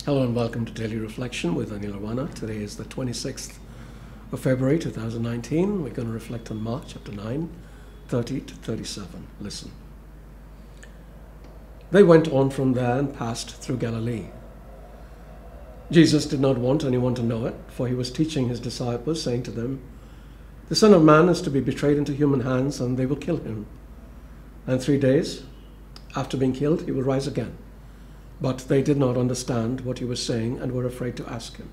Hello and welcome to Daily Reflection with Aneel Aranha. Today is the 26th of February 2019. We're going to reflect on Mark chapter 9, 30 to 37. Listen. They went on from there and passed through Galilee. Jesus did not want anyone to know it, for he was teaching his disciples, saying to them, "The Son of Man is to be betrayed into human hands, and they will kill him. And 3 days after being killed, he will rise again." But they did not understand what he was saying and were afraid to ask him.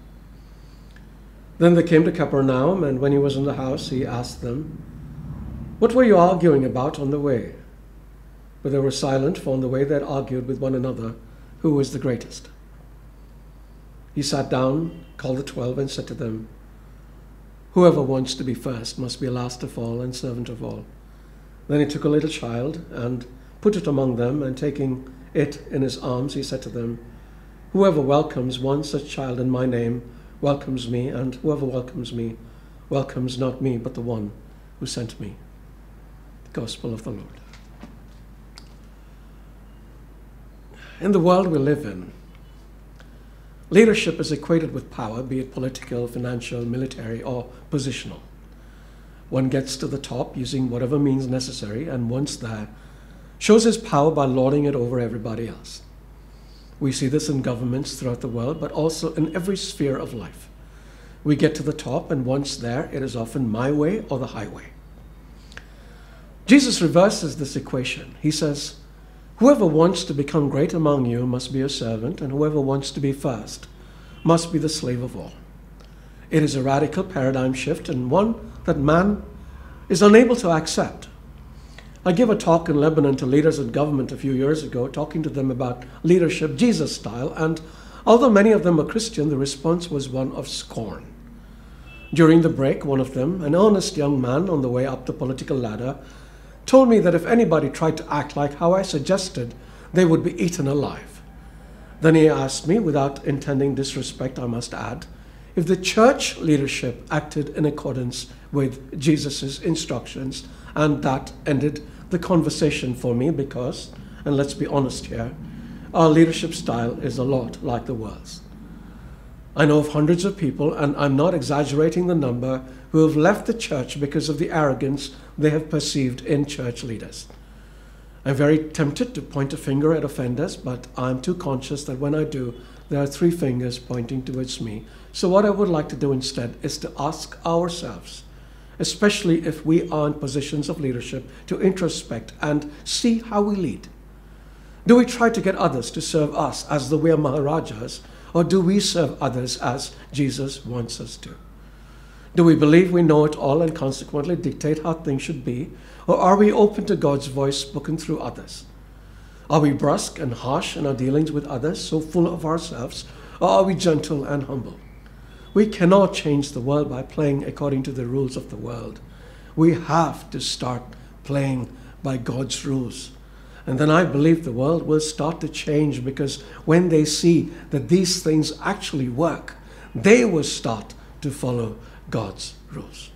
Then they came to Capernaum, and when he was in the house, he asked them, "What were you arguing about on the way?" But they were silent, for on the way they had argued with one another, who was the greatest. He sat down, called the 12, and said to them, "Whoever wants to be first must be last of all and servant of all." Then he took a little child and put it among them, and taking it in his arms, he said to them, "Whoever welcomes one such child in my name welcomes me, and whoever welcomes me welcomes not me, but the one who sent me." The Gospel of the Lord. In the world we live in, leadership is equated with power, be it political, financial, military, or positional. One gets to the top using whatever means necessary, and once there, shows his power by lording it over everybody else. We see this in governments throughout the world, but also in every sphere of life. We get to the top, and once there, it is often my way or the highway. Jesus reverses this equation. He says, "Whoever wants to become great among you must be a servant, and whoever wants to be first must be the slave of all." It is a radical paradigm shift, and one that man is unable to accept. I gave a talk in Lebanon to leaders in government a few years ago, talking to them about leadership Jesus style, and although many of them were Christian, the response was one of scorn. During the break, one of them, an earnest young man on the way up the political ladder, told me that if anybody tried to act like how I suggested, they would be eaten alive. Then he asked me, without intending disrespect, I must add, if the church leadership acted in accordance with Jesus' instructions, and that ended the conversation for me because, and let's be honest here, our leadership style is a lot like the world's. I know of hundreds of people, and I'm not exaggerating the number, who have left the church because of the arrogance they have perceived in church leaders. I'm very tempted to point a finger at offenders, but I'm too conscious that when I do, there are 3 fingers pointing towards me. So what I would like to do instead is to ask ourselves, especially if we are in positions of leadership, to introspect and see how we lead. Do we try to get others to serve us as though we are Maharajas, or do we serve others as Jesus wants us to? Do we believe we know it all and consequently dictate how things should be, or are we open to God's voice spoken through others? Are we brusque and harsh in our dealings with others, so full of ourselves, or are we gentle and humble? We cannot change the world by playing according to the rules of the world. We have to start playing by God's rules. And then I believe the world will start to change, because when they see that these things actually work, they will start to follow God's rules.